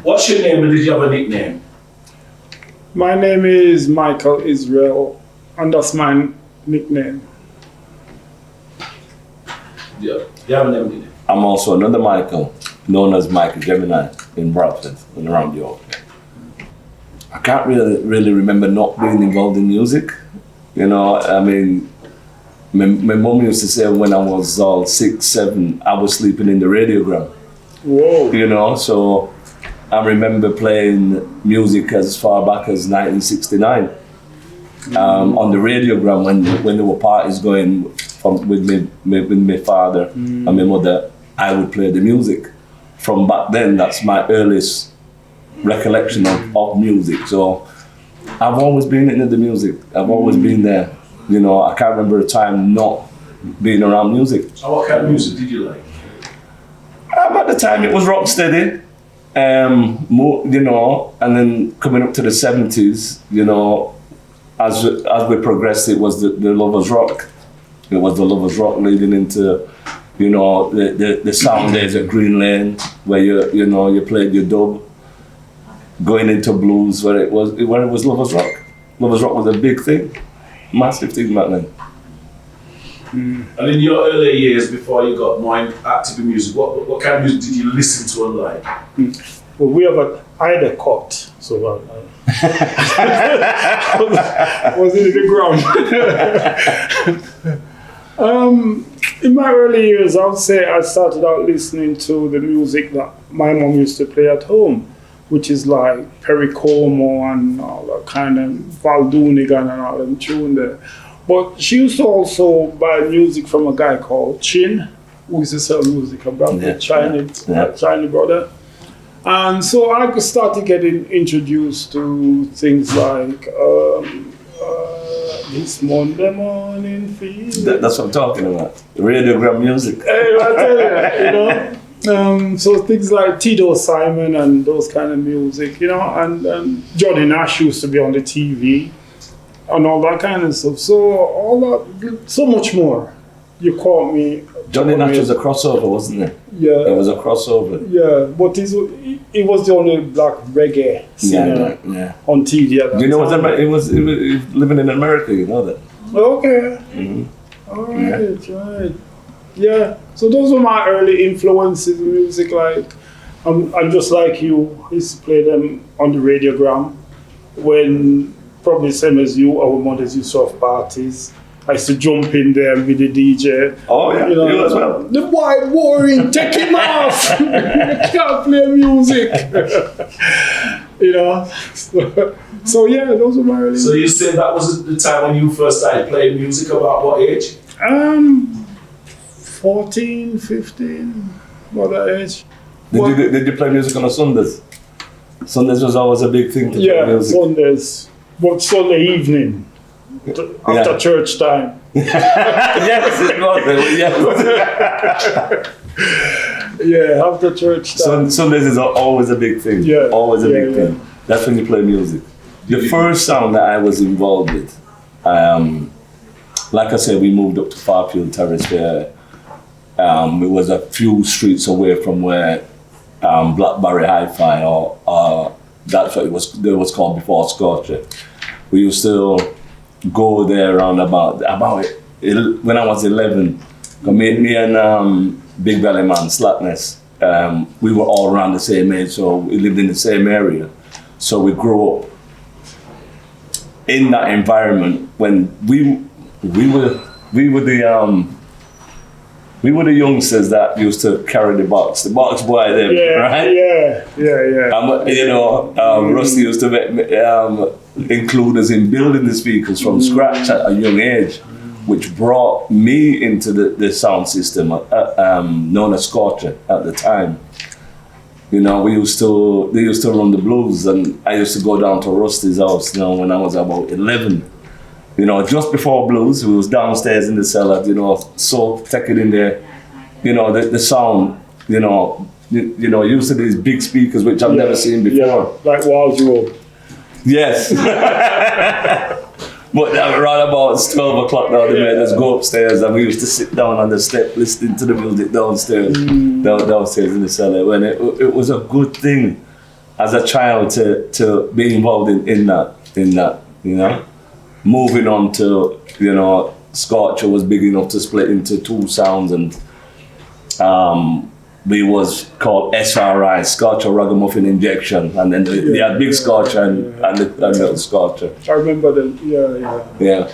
What's your name and did you have a nickname? My name is Michael Israel, and that's my nickname. Yeah. You have a name, did you? I'm also another Michael, known as Michael Gemini in Bradford and around York. I can't really remember not being involved in music. You know, I mean, my mom used to say when I was 6, 7, I was sleeping in the radiogram. Whoa. You know, so I remember playing music as far back as 1969 on the radiogram when there were parties going with my father and my mother. I would play the music. From back then, that's my earliest recollection of music. So I've always been into the music. I've always been there. You know, I can't remember a time not being around music. And what kind of music did you like? At the time, it was rocksteady. You know, and then coming up to the 70s, you know, as we progressed, it was the Lovers Rock. It was the Lovers Rock leading into, you know, the sound days at Green Lane, where you played your dub, going into blues, where it was Lovers Rock. Lovers Rock was a big thing, massive thing back then. And in your earlier years, before you got more active in music, what kind of music did you listen to and like? Well, I had a cut, so was in the ground. In my early years, I would say I started out listening to the music that my mom used to play at home, which is like Perry Como and all that kind of Val Doonigan and all them tune there. But she used to also buy music from a guy called Chin, who used to sell music, a Bradford Chinese brother. And so I started getting introduced to things like This Monday Morning Feeling. That's what I'm talking about. Radiogram music. Hey, I tell you, so things like Tito Simon and those kind of music, you know, and Johnny Nash used to be on the TV. And all that kind of stuff. So all that, so much more. You caught me. Johnny Nash was a crossover, wasn't it? Yeah. It was a crossover. Yeah, but he was the only black reggae singer on TV at that you know time. He was living in America, you know that? Okay. Mm-hmm. All right. Yeah. So those were my early influences in music. Like, I'm just like you. I used to play them on the radiogram when. Probably same as you, our mothers used to have parties. I used to jump in there with the DJ. Oh yeah, you know, you as well. The boy boring, take him off. You can't play music. You know. So yeah, those were my early. So you said that was the time when you first started playing music, about what age? 14, 15, about that age. Did you play music on a Sundays? Sundays was always a big thing to play music. Yeah, Sundays. But Sunday evening, after church time. Yes, it was. Yeah, after church time. Sundays is always a big thing. Yeah, always a big thing. That's when you play music. The first sound that I was involved with, like I said, we moved up to Farfield Terrace where it was a few streets away from where Blackberry Hi-Fi or that's what it was called before Scorcher. We used to go there around about when I was 11. Me and Big Valley Man, Slackness, we were all around the same age, so we lived in the same area. So we grew up in that environment when we were the youngsters that used to carry the box boy there, right? Yeah. You know, Rusty used to include us in building the speakers from scratch at a young age, which brought me into the sound system known as Scorcher at the time. You know, they used to run the blues, and I used to go down to Rusty's house, you know, when I was about 11. You know, just before blues, we was downstairs in the cellar, you know, so taking in there, you know, the sound, you know, used to these big speakers, which I've never seen before. Yeah, like wardrobe. Yes. But around about 12 o'clock now, they made us go upstairs, and we used to sit down on the step listening to the music downstairs in the cellar. When it was a good thing as a child to be involved in that, you know. Moving on to, you know, Scorcher was big enough to split into two sounds, and we was called SRI, Scorcher Ragamuffin Injection, and then they had Big Scorcher and Little Scorcher. I remember them. Yeah.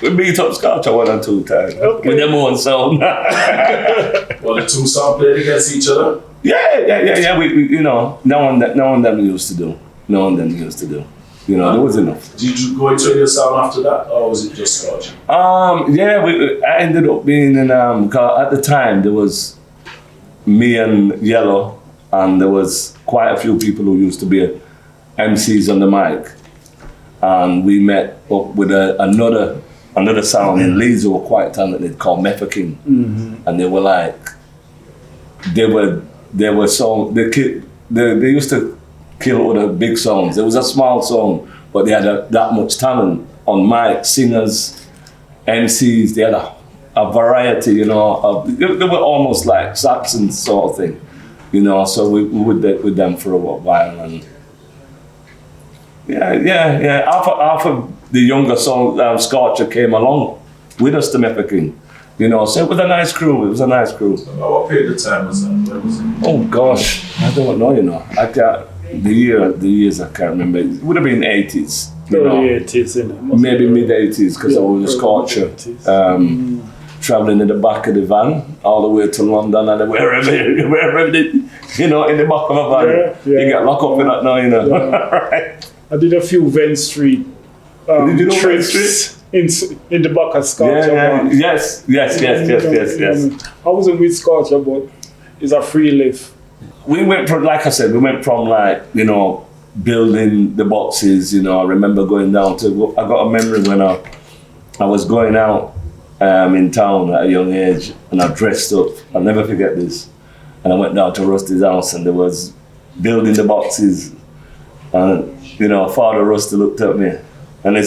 We beat up Scorcher 1 and 2 times with them own sound. Well, the two sound played against each other? Yeah. We you know, now and then we used to do. You know, there was enough. Did you go into your sound after that, or was it just Scorcher? I ended up being in, at the time there was me and Yellow, and there was quite a few people who used to be MCs on the mic. And we met up with another sound in Leeds who were quite talented called Mepha King. Mm-hmm. And they were like, they used to kill other big songs. There was a small song, but they had that much talent on mic, singers, MCs. They had a variety, you know. They were almost like Saxons sort of thing, you know. So we were with them for a while, and yeah. After the younger song, Scorcher came along with us to Mepha King, you know. So it was a nice crew. What period of time was that? Where was it? Oh gosh, I don't know, you know. I can't. The years I can't remember. It would have been 80s. Early 80s, maybe mid 80s, because I was a Scorcher. Traveling in the back of the van all the way to London and wherever you know, in the back of a van. You get locked up for that now, you know. Right. I did a few Venn Street Did you know trips in the back of Scorcher. Yes. I wasn't with Scorcher, but it's a free lift. We went from, like I said, like, you know, building the boxes, you know. I remember going down to, I got a memory when I was going out in town at a young age, and I dressed up. I'll never forget this. And I went down to Rusty's house, and there was building the boxes. And, you know, Father Rusty looked at me, and he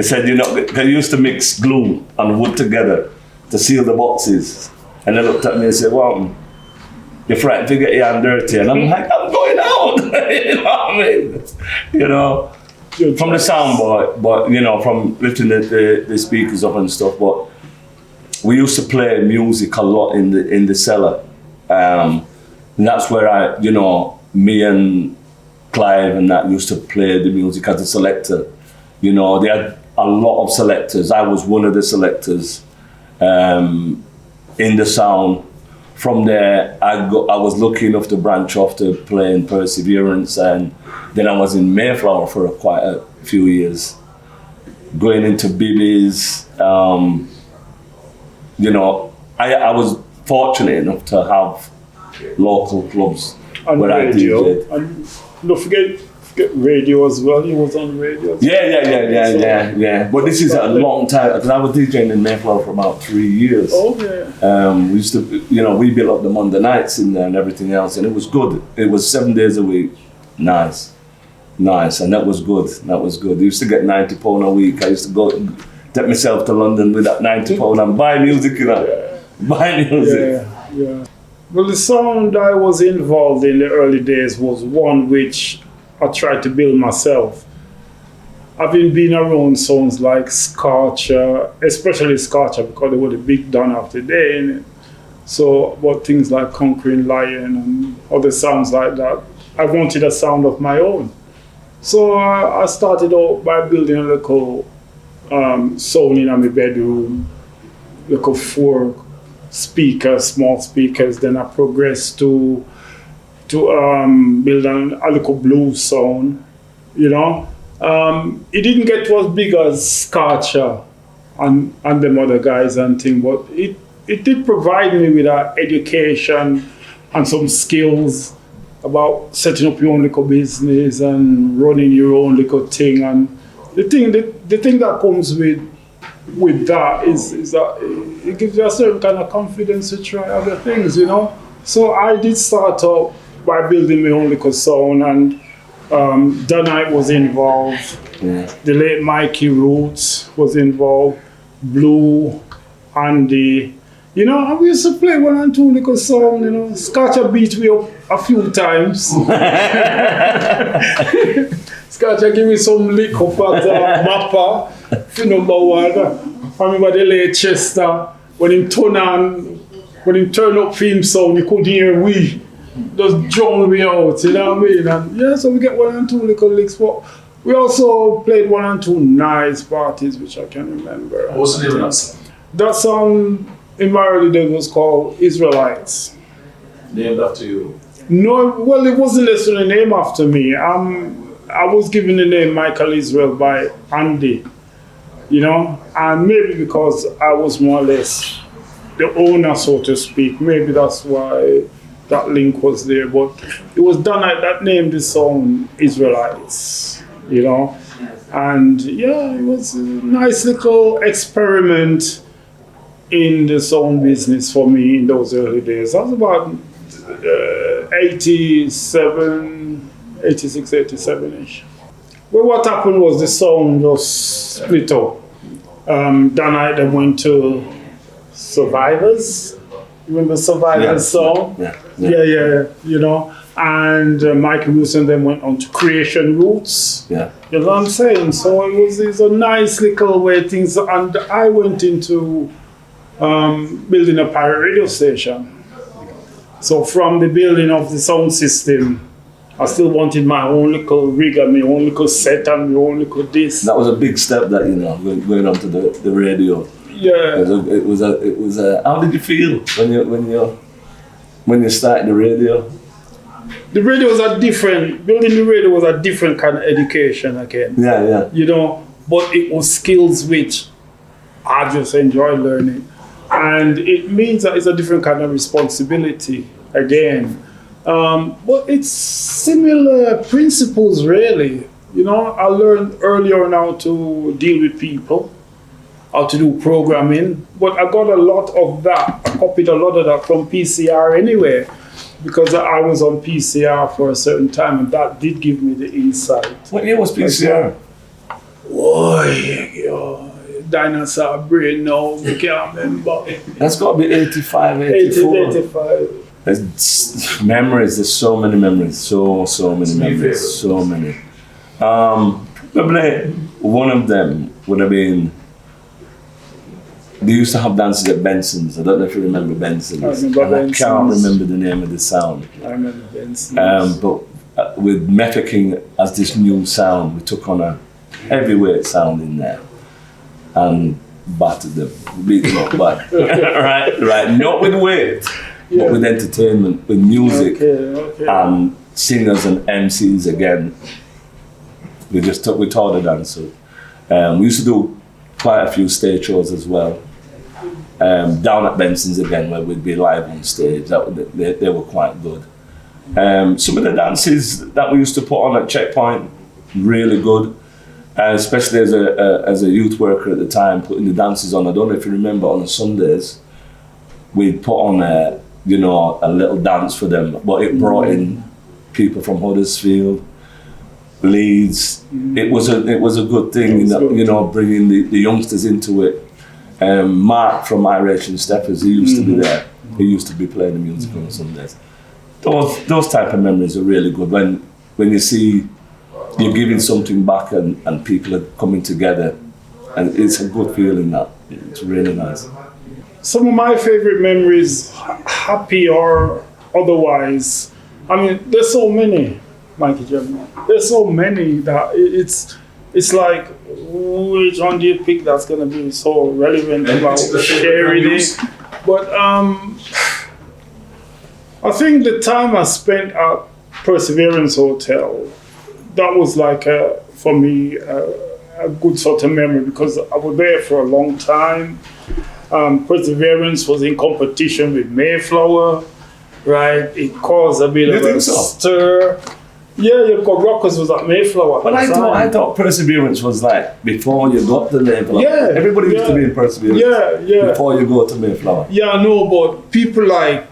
said, you know, they used to mix glue and wood together to seal the boxes. And they looked at me and said, well, you're frightened to get your hand dirty. And I'm like, I'm going out. You know what I mean? You know, from the soundboard, but, you know, from lifting the speakers up and stuff. But we used to play music a lot in the cellar. And that's where me and Clive and that used to play the music as a selector. You know, they had a lot of selectors. I was one of the selectors in the sound. From there, I was lucky enough to branch off to play in Perseverance, and then I was in Mayflower for quite a few years, going into Bibbies. You know, I was fortunate enough to have local clubs and where radio. I DJed. And don't forget radio as well. You was on radio. Yeah. But this is a long time, because I was DJing in Mayflower for about 3 years. We used to, you know, we built up the Monday nights in there and everything else, and it was good. It was 7 days a week. Nice, and that was good. I used to get £90 a week. I used to go take myself to London with that £90 and buy music, you know. Buy music. Yeah. Well, the sound I was involved in the early days was one which I tried to build myself. Having been around sounds like Scorcher, especially Scorcher, because they were the big don of the day, innit? So about things like Conquering Lion and other sounds like that, I wanted a sound of my own. So I started out by building a little sound in my bedroom, little 4 speakers, small speakers. Then I progressed to build a little blues sound, you know. It didn't get as big as Scorcher and them other guys and things, but it did provide me with an education and some skills about setting up your own little business and running your own little thing. And the thing that comes with that is that it gives you a certain kind of confidence to try other things, you know. So I did start out by building my own little sound, and Danite was involved. Yeah. The late Mikey Roots was involved. Blue, Andy, You know, and we used to play 1 and 2 little song, you know. Scotcha beat me up a few times. Scotcha give me some lick up at Mappa, for number 1. I remember the late Chester, when he turn up film sound, you couldn't hear we. Just drown me out, you know what I mean? And yeah, so we get 1 and 2 little licks. But we also played 1 and 2 nice parties, which I can remember. What's the name of that song? That song in my early days was called Israelites. Named after you? No, well, it wasn't necessarily named after me. I was given the name Michael Israel by Andy, you know, and maybe because I was more or less the owner, so to speak. Maybe that's why that link was there. But it was done like that named the song Israelites, you know. And yeah, it was a nice little experiment in the sound business for me in those early days. I was about 86, 87-ish. Well, what happened was the sound just split up. That night they went to Survivors. You remember Survivors song? Yeah, you know. And Michael Wilson then went on to Creation Roots. Yeah. You know what I'm saying? So it's a nice little way things, and I went into building a pirate radio station. So from the building of the sound system, I still wanted my own little rig and my own little set and my own little disc. That was a big step, that, you know, going onto the radio. Yeah. It was a. How did you feel when you started the radio? The radio was building the radio was a different kind of education again. Yeah. You know, but it was skills which I just enjoy learning. And it means that it's a different kind of responsibility again. But it's similar principles, really. You know, I learned earlier now to deal with people, how to do programming, but I got a lot of that. I copied a lot of that from PCR anyway, because I was on PCR for a certain time, and that did give me the insight. What year was PCR? Boy, dinosaur brain now, we can't remember. That's got to be 85, 84. 85. There's memories, there's so many memories, so many memories, so many. Probably one of them would have been, they used to have dances at Benson's. I don't know if you remember Benson's. I remember Benson's. I can't remember the name of the sound. I remember Benson's. But with Mecca King as this new sound, we took on a heavyweight sound in there and battered them, beat them up back. right, not with weight, but with entertainment, with music, and singers and MCs again. We taught the dancers. We used to do quite a few stage shows as well. Down at Benson's again, where we'd be live on stage. They were quite good. Some of the dances that we used to put on at Checkpoint, really good. Especially as a youth worker at the time, putting the dances on. I don't know if you remember, on the Sundays, we'd put on a little dance for them, but it brought in people from Huddersfield, Leeds. It was a good thing, bringing the youngsters into it. Mark from Irish and Steppers, he used to be there. He used to be playing the music on Sundays. Those type of memories are really good when you see you're giving something back and people are coming together, and it's a good feeling. That it's really nice. Some of my favorite memories, happy or otherwise, I mean, there's so many, Mikey Gemini. There's so many that it's like, which one do you pick that's going to be so relevant about sharing it? But I think the time I spent at Perseverance Hotel, that was like, for me, a good sort of memory, because I was there for a long time. Perseverance was in competition with Mayflower, right? It caused a bit of a stir. Yeah, because Rockers was at Mayflower. But I thought Perseverance was like before you got to Mayflower. Yeah, everybody used to be in Perseverance. Yeah. Before you go to Mayflower. Yeah, I know, but people like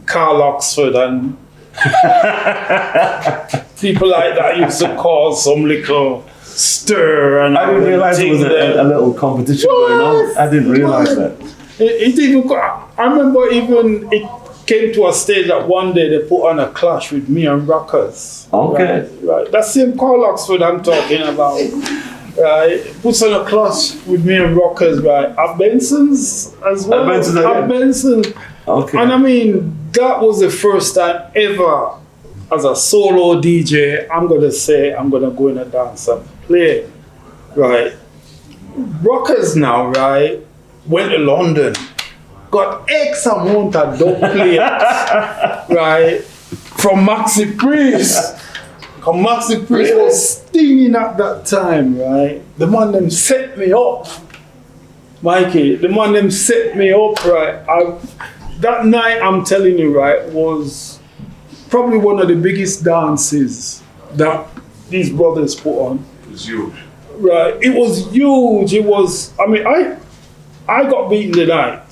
Carl Oxford and people like that used to cause some little stir. And I didn't realise there was a little competition going on. I didn't realise that. It even, I remember even it came to a stage that one day they put on a clash with me and Rockers. Okay. Right. That's same Carl Oxford I'm talking about. Right. Puts on a clash with me and Rockers, right? At Benson's as well. At Benson. Okay. And I mean, that was the first time ever as a solo DJ, I'm gonna say I'm gonna go in a dance and play. Right. Rockers now, right, went to London, got X amount of dope players, right, from Maxi Priest. Because Maxi Priest was stinging at that time, right? The man them set me up, Mikey. The man them set me up, right? That night, I'm telling you, right, was probably one of the biggest dances that these brothers put on. It was huge. Right, it was huge. It was, I mean, I got beaten tonight,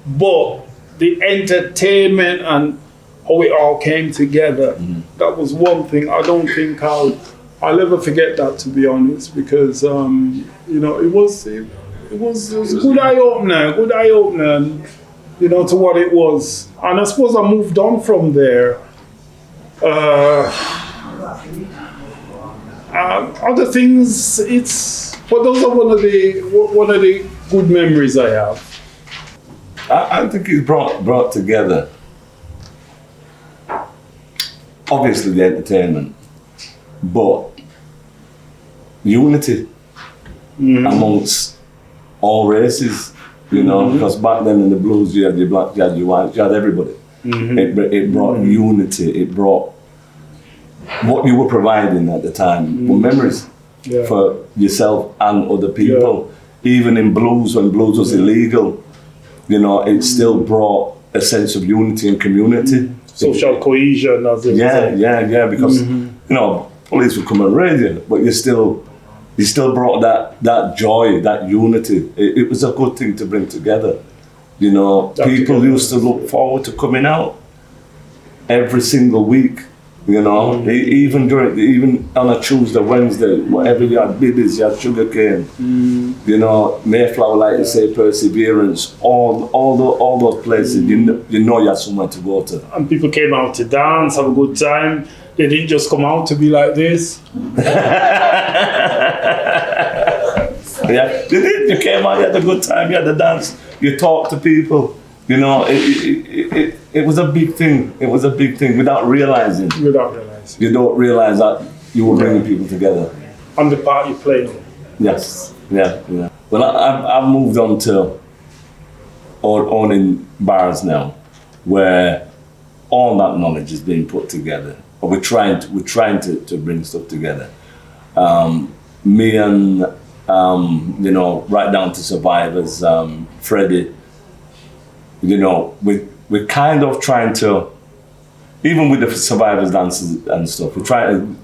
but the entertainment and how it all came together, that was one thing. I don't think I'll ever forget that, to be honest, because, you know, it was a good eye opener, and, you know, to what it was. And I suppose I moved on from there. Other things, but those are one of the good memories I have. I think it's brought together, obviously the entertainment, but unity amongst all races, you know, because back then in the blues you had your black, you had your white, you had everybody. It brought unity, it brought what you were providing at the time were memories for yourself and other people. Even in blues, when blues was illegal, you know, it still brought a sense of unity and community. Social cohesion, as it yeah, because, you know, police would come and raid you, but you still brought that joy, that unity. It was a good thing to bring together. You know, people used to look forward to coming out every single week. You know, even on a Tuesday, Wednesday, whatever you had, biddies, you had sugarcane, you know, Mayflower, like you say, Perseverance, all those places, you know you had somewhere to go to. And people came out to dance, have a good time. They didn't just come out to be like this. Yeah, you did. You came out, you had a good time, you had a dance, you talked to people. You know, it was a big thing. It was a big thing without realizing. You don't realize that you were bringing people together. And the part you played. Yes, yeah. Well, I've moved on to owning bars now, where all that knowledge is being put together. But we're trying to bring stuff together. Me and you know, right down to survivors, Freddie. You know, we're kind of trying to, even with the survivors dances and stuff, we're trying to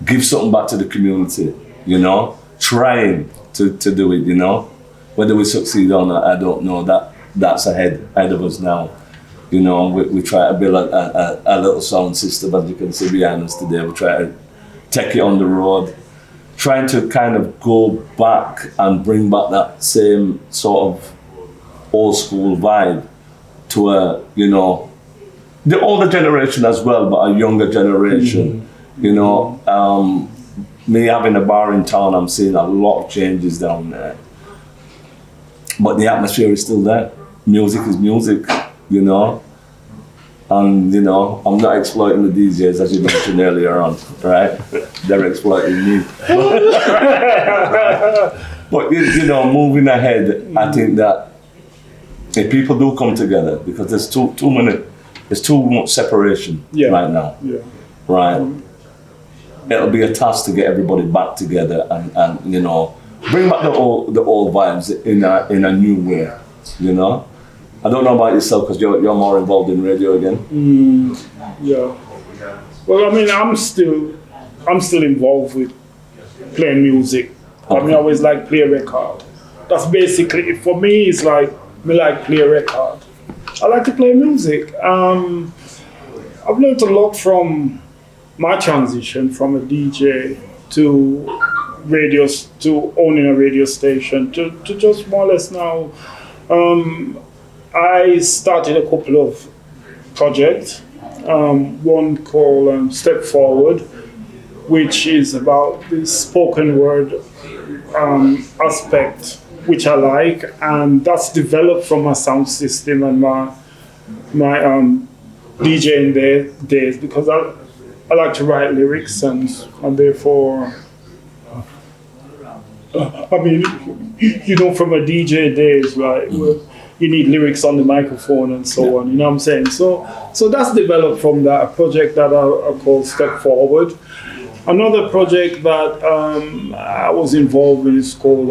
give something back to the community, you know, trying to do it, you know. Whether we succeed or not, I don't know. That's ahead of us now. You know, we try to build a little sound system, as you can see behind us today. We try to take it on the road, trying to kind of go back and bring back that same sort of old school vibe to you know, the older generation as well, but a younger generation. You know, me having a bar in town, I'm seeing a lot of changes down there. But the atmosphere is still there. Music is music, you know. And, you know, I'm not exploiting the DJs, as you mentioned earlier on, right? They're exploiting me. But, you know, moving ahead, I think that if people do come together, because there's too much separation right now, right? It'll be a task to get everybody back together and you know, bring back the old vibes in a new way, you know. I don't know about yourself because you're more involved in radio again. Yeah. Well, I mean, I'm still involved with playing music. I mean, I always like play a record. That's basically, for me, it's like, me like play a record. I like to play music. I've learned a lot from my transition from a DJ to owning a radio station to just more or less now I started a couple of projects. One called Step Forward, which is about the spoken word aspect, which I like, and that's developed from my sound system and my DJing days, because I like to write lyrics and therefore, I mean, from a DJ days, right? Where you need lyrics on the microphone and so on, you know what I'm saying? So that's developed from that, a project that I call Step Forward. Another project that I was involved with is called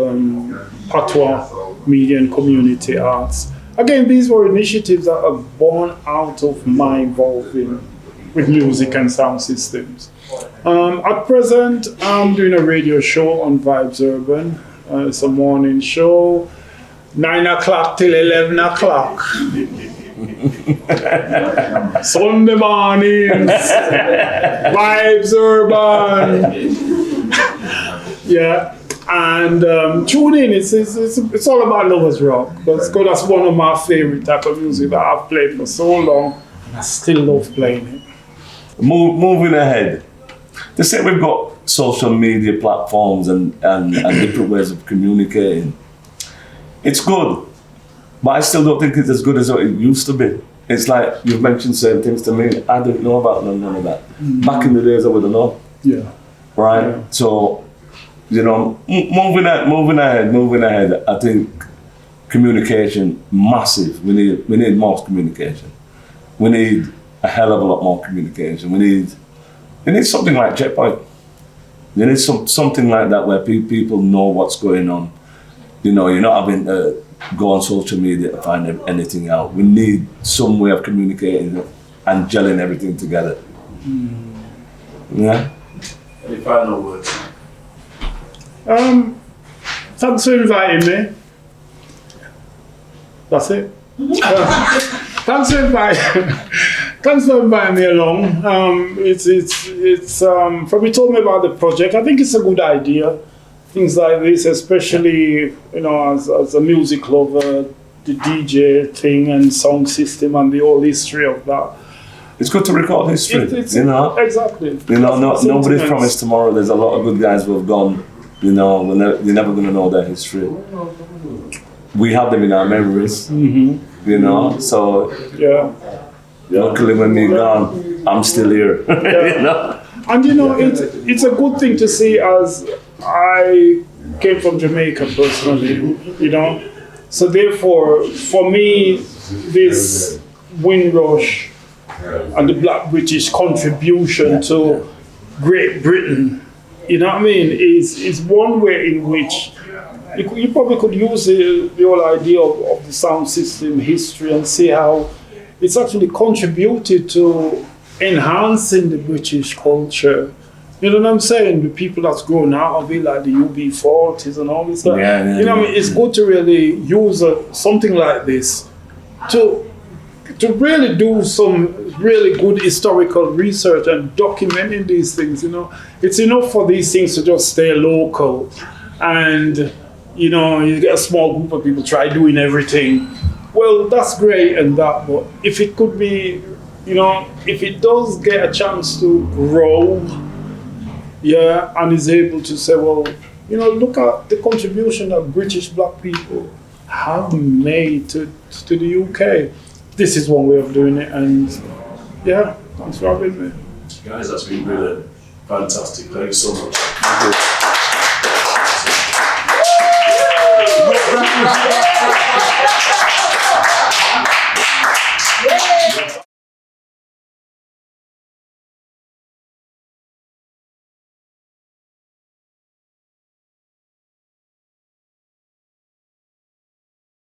Patois Media and Community Arts. Again, these were initiatives that are born out of my involvement with music and sound systems. At present, I'm doing a radio show on Vibes Urban. It's a morning show, 9 o'clock till 11 o'clock. Sunday mornings, Vibes Urban. Yeah, and tune in. It's all about lovers rock. That's one of my favorite type of music that I've played for so long, and I still love playing it. Moving ahead, they say we've got social media platforms and different ways of communicating. It's good, but I still don't think it's as good as what it used to be. It's like you've mentioned certain things to me. I didn't know about none of that. Back in the days, I would have known. Yeah. Right. Yeah. So, moving ahead. I think communication massive. We need more communication. We need a hell of a lot more communication. We need something like Checkpoint. You need something like that where people know what's going on. You're not having to go on social media to find anything out. We need some way of communicating and gelling everything together. Yeah. Any final words? Thanks for inviting me. That's it. Thanks for inviting me along. From you told me about the project, I think it's a good idea. Things like this, especially as a music lover, the DJ thing and sound system and the whole history of that. It's good to record history. Exactly. Nobody's promised tomorrow. There's a lot of good guys who have gone. You're never going to know their history. We have them in our memories. Mm-hmm. So yeah. Luckily, when they're gone, I'm still here. Yeah. And it's a good thing to see, as I came from Jamaica personally, So therefore, for me, this Windrush and the Black British contribution to Great Britain, is one way in which you probably could use the whole idea of the sound system history and see how it's actually contributed to enhancing the British culture. You know what I'm saying? The people that's grown out of it, like the UB40s and all this stuff. It's good to really use something like this to really do some really good historical research and documenting these things. It's enough for these things to just stay local, and you get a small group of people try doing everything. Well, that's great and that, but if it could be, if it does get a chance to grow, and is able to say, well, look at the contribution that British black people have made to the UK. This is one way of doing it, and thanks for having me. Guys, that's been really fantastic. Thank you so much. Thank you.